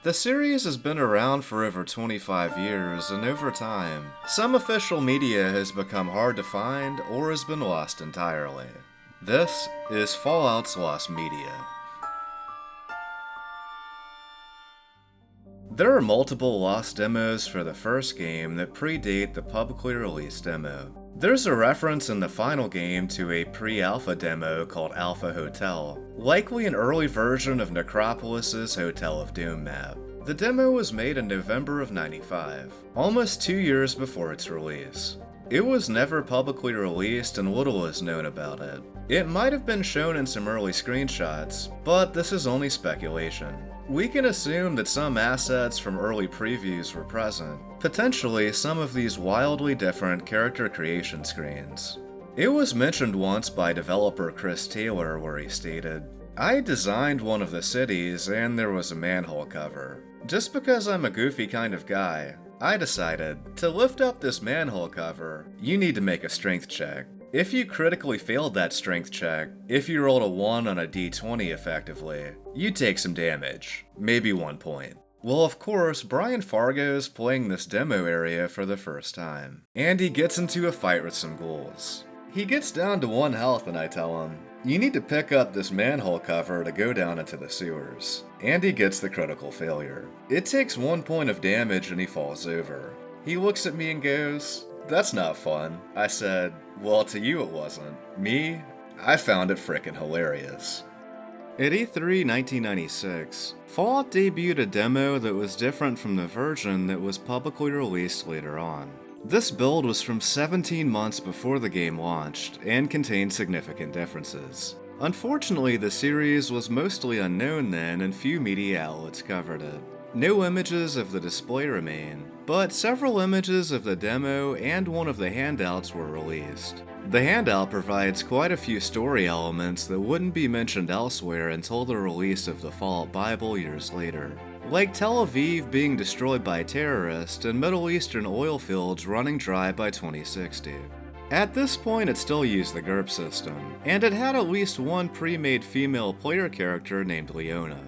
The series has been around for over 25 years, and over time, some official media has become hard to find or has been lost entirely. This is Fallout's lost media. There are multiple lost demos for the first game that predate the publicly released demo. There's a reference in the final game to a pre-alpha demo called Alpha Hotel, likely an early version of Necropolis's Hotel of Doom map. The demo was made in November of '95, almost 2 years before its release. It was never publicly released and little is known about it. It might have been shown in some early screenshots, but this is only speculation. We can assume that some assets from early previews were present, potentially some of these wildly different character creation screens. It was mentioned once by developer Chris Taylor where he stated, "I designed one of the cities and there was a manhole cover. Just because I'm a goofy kind of guy, I decided, to lift up this manhole cover, you need to make a strength check. If you critically failed that strength check, if you rolled a 1 on a d20 effectively, you take some damage, maybe 1 point. Well, of course, Brian Fargo's playing this demo area for the first time, and he gets into a fight with some ghouls. He gets down to 1 health and I tell him, you need to pick up this manhole cover to go down into the sewers. And he gets the critical failure. It takes 1 point of damage and he falls over. He looks at me and goes, "That's not fun." I said, "Well, to you it wasn't. Me? I found it frickin' hilarious." At E3 1996, Fallout debuted a demo that was different from the version that was publicly released later on. This build was from 17 months before the game launched, and contained significant differences. Unfortunately, the series was mostly unknown then and few media outlets covered it. No images of the display remain, but several images of the demo and one of the handouts were released. The handout provides quite a few story elements that wouldn't be mentioned elsewhere until the release of the Fallout Bible years later, like Tel Aviv being destroyed by terrorists and Middle Eastern oil fields running dry by 2060. At this point it still used the GURP system, and it had at least one pre-made female player character named Leona.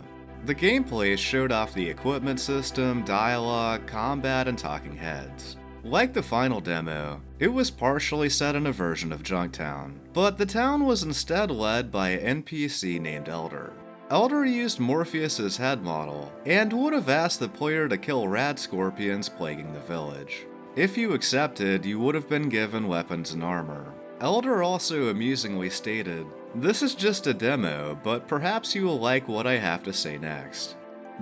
The gameplay showed off the equipment system, dialogue, combat, and talking heads. Like the final demo, it was partially set in a version of Junktown, but the town was instead led by an NPC named Elder. Elder used Morpheus's head model, and would have asked the player to kill rad scorpions plaguing the village. If you accepted, you would have been given weapons and armor. Elder also amusingly stated, "This is just a demo, but perhaps you will like what I have to say next."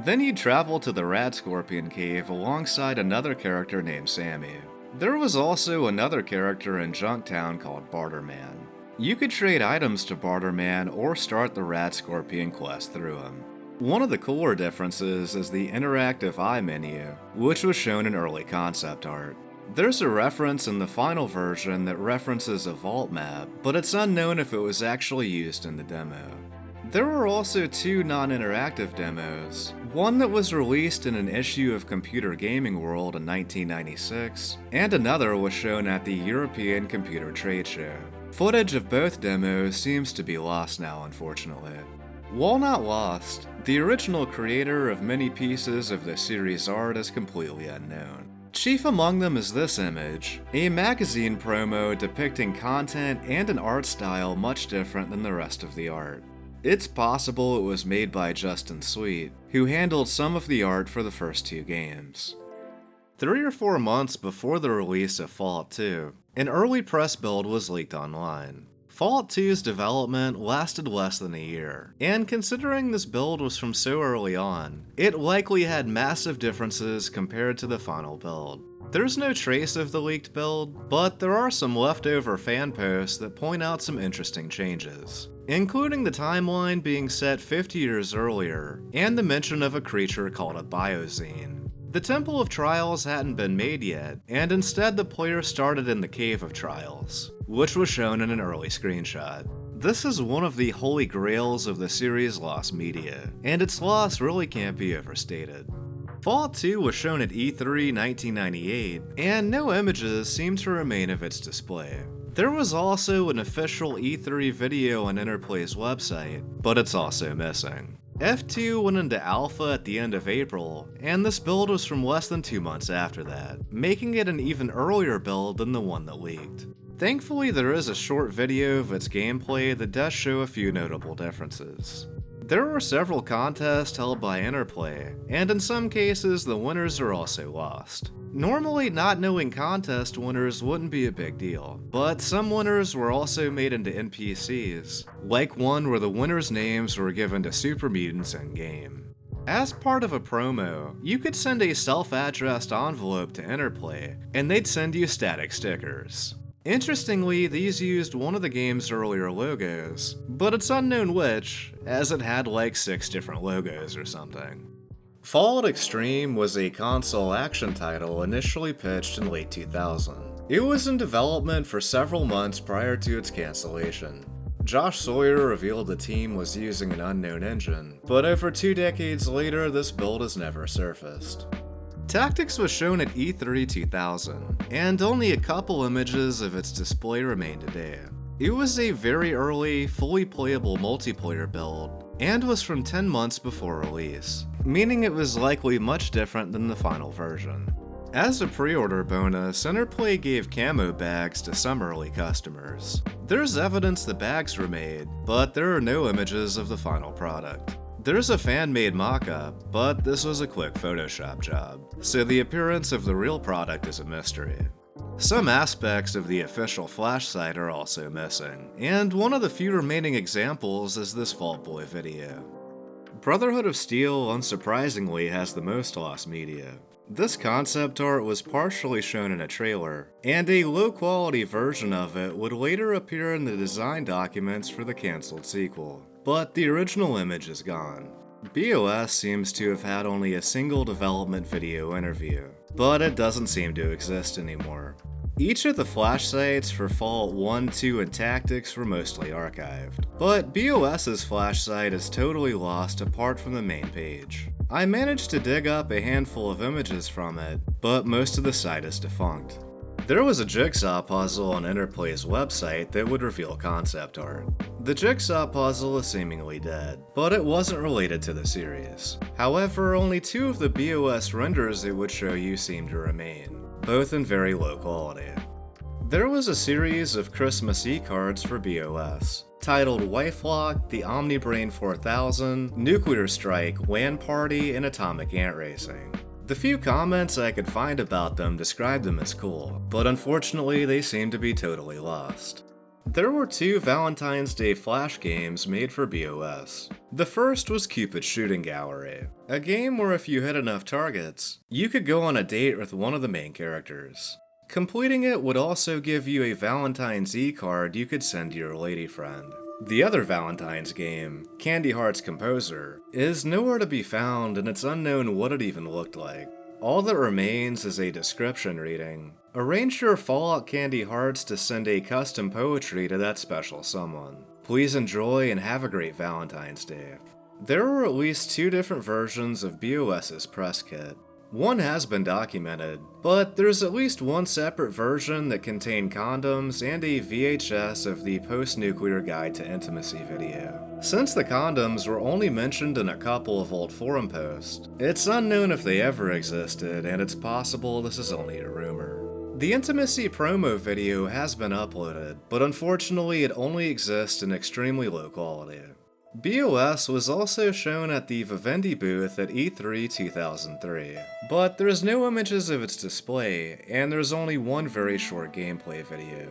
Then you'd travel to the Rad Scorpion Cave alongside another character named Sammy. There was also another character in Junktown called Barterman. You could trade items to Barterman or start the Rad Scorpion quest through him. One of the cooler differences is the interactive eye menu, which was shown in early concept art. There's a reference in the final version that references a vault map, but it's unknown if it was actually used in the demo. There were also 2 non-interactive demos, one that was released in an issue of Computer Gaming World in 1996, and another was shown at the European Computer Trade Show. Footage of both demos seems to be lost now, unfortunately. While not lost, the original creator of many pieces of the series art is completely unknown. Chief among them is this image, a magazine promo depicting content and an art style much different than the rest of the art. It's possible it was made by Justin Sweet, who handled some of the art for the first 2 games. 3 or 4 months before the release of Fallout 2, an early press build was leaked online. Fallout 2's development lasted less than a year, and considering this build was from so early on, it likely had massive differences compared to the final build. There's no trace of the leaked build, but there are some leftover fan posts that point out some interesting changes, including the timeline being set 50 years earlier, and the mention of a creature called a biozine. The Temple of Trials hadn't been made yet, and instead the player started in the Cave of Trials, which was shown in an early screenshot. This is one of the holy grails of the series' lost media, and its loss really can't be overstated. Fallout 2 was shown at E3 1998, and no images seem to remain of its display. There was also an official E3 video on Interplay's website, but it's also missing. F2 went into alpha at the end of April, and this build was from less than 2 months after that, making it an even earlier build than the one that leaked. Thankfully, there is a short video of its gameplay that does show a few notable differences. There were several contests held by Interplay, and in some cases the winners are also lost. Normally, not knowing contest winners wouldn't be a big deal, but some winners were also made into NPCs, like one where the winners' names were given to super mutants in-game. As part of a promo, you could send a self-addressed envelope to Interplay, and they'd send you static stickers. Interestingly, these used one of the game's earlier logos, but it's unknown which, as it had like 6 different logos or something. Fallout Extreme was a console action title initially pitched in late 2000. It was in development for several months prior to its cancellation. Josh Sawyer revealed the team was using an unknown engine, but over 2 decades later, this build has never surfaced. Tactics was shown at E3 2000, and only a couple images of its display remain today. It was a very early, fully playable multiplayer build, and was from 10 months before release, meaning it was likely much different than the final version. As a pre-order bonus, Interplay gave camo bags to some early customers. There's evidence the bags were made, but there are no images of the final product. There's a fan-made mock-up, but this was a quick Photoshop job, so the appearance of the real product is a mystery. Some aspects of the official Flash site are also missing, and one of the few remaining examples is this Vault Boy video. Brotherhood of Steel, unsurprisingly, has the most lost media. This concept art was partially shown in a trailer, and a low-quality version of it would later appear in the design documents for the cancelled sequel. But the original image is gone. BOS seems to have had only a single development video interview, but it doesn't seem to exist anymore. Each of the Flash sites for Fallout 1, 2, and Tactics were mostly archived, but BOS's Flash site is totally lost apart from the main page. I managed to dig up a handful of images from it, but most of the site is defunct. There was a jigsaw puzzle on Interplay's website that would reveal concept art. The jigsaw puzzle is seemingly dead, but it wasn't related to the series. However, only 2 of the BOS renders it would show you seem to remain, both in very low quality. There was a series of Christmas e-cards for BOS, titled Wifelock, the Omnibrain 4000, Nuclear Strike, WAN Party, and Atomic Ant Racing. The few comments I could find about them described them as cool, but unfortunately they seem to be totally lost. There were 2 Valentine's Day Flash games made for BOS. The first was Cupid's Shooting Gallery, a game where if you hit enough targets, you could go on a date with one of the main characters. Completing it would also give you a Valentine's e-card you could send to your lady friend. The other Valentine's game, Candy Heart's Composer, is nowhere to be found and it's unknown what it even looked like. All that remains is a description reading. Arrange your Fallout Candy Hearts to send a custom poetry to that special someone. Please enjoy and have a great Valentine's Day. There were at least 2 different versions of BOS's press kit. One has been documented, but there's at least one separate version that contained condoms and a VHS of the Post-Nuclear Guide to Intimacy video. Since the condoms were only mentioned in a couple of old forum posts, it's unknown if they ever existed, and it's possible this is only a rumor. The Intimacy promo video has been uploaded, but unfortunately it only exists in extremely low quality. BOS was also shown at the Vivendi booth at E3 2003, but there's no images of its display, and there's only one very short gameplay video.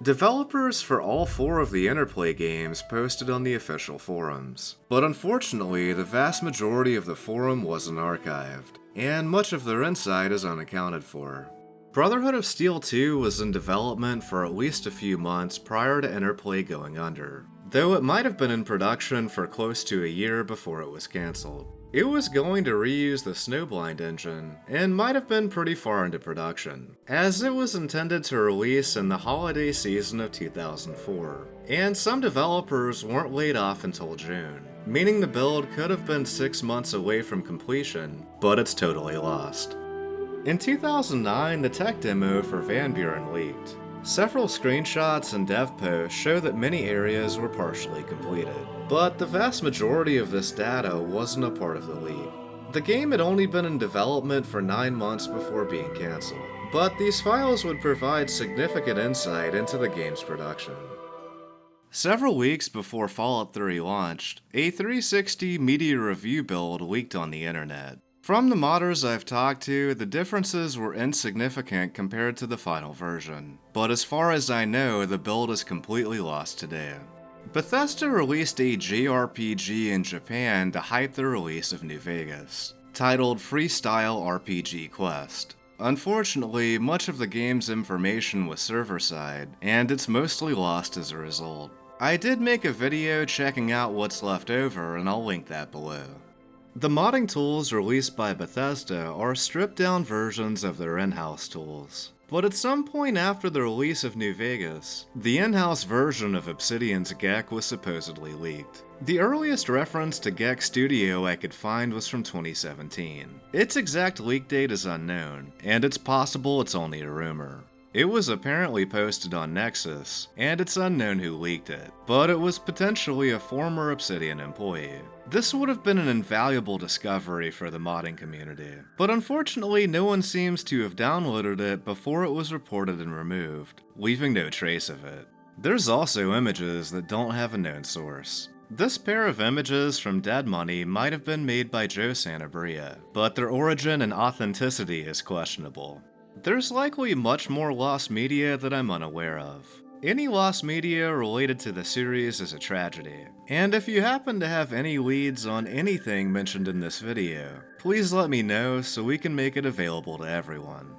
Developers for all 4 of the Interplay games posted on the official forums, but unfortunately the vast majority of the forum wasn't archived, and much of their insight is unaccounted for. Brotherhood of Steel 2 was in development for at least a few months prior to Interplay going under, though it might have been in production for close to a year before it was cancelled. It was going to reuse the Snowblind engine, and might have been pretty far into production, as it was intended to release in the holiday season of 2004, and some developers weren't laid off until June, meaning the build could have been 6 months away from completion, but it's totally lost. In 2009, the tech demo for Van Buren leaked. Several screenshots and dev posts show that many areas were partially completed, but the vast majority of this data wasn't a part of the leak. The game had only been in development for 9 months before being cancelled, but these files would provide significant insight into the game's production. Several weeks before Fallout 3 launched, a 360 media review build leaked on the internet. From the modders I've talked to, the differences were insignificant compared to the final version, but as far as I know, the build is completely lost today. Bethesda released a JRPG in Japan to hype the release of New Vegas, titled Freestyle RPG Quest. Unfortunately, much of the game's information was server-side, and it's mostly lost as a result. I did make a video checking out what's left over, and I'll link that below. The modding tools released by Bethesda are stripped-down versions of their in-house tools. But at some point after the release of New Vegas, the in-house version of Obsidian's Geck was supposedly leaked. The earliest reference to Geck Studio I could find was from 2017. Its exact leak date is unknown, and it's possible it's only a rumor. It was apparently posted on Nexus, and it's unknown who leaked it, but it was potentially a former Obsidian employee. This would have been an invaluable discovery for the modding community, but unfortunately no one seems to have downloaded it before it was reported and removed, leaving no trace of it. There's also images that don't have a known source. This pair of images from Dead Money might have been made by Joe Santabria, but their origin and authenticity is questionable. There's likely much more lost media that I'm unaware of. Any lost media related to the series is a tragedy, and if you happen to have any leads on anything mentioned in this video, please let me know so we can make it available to everyone.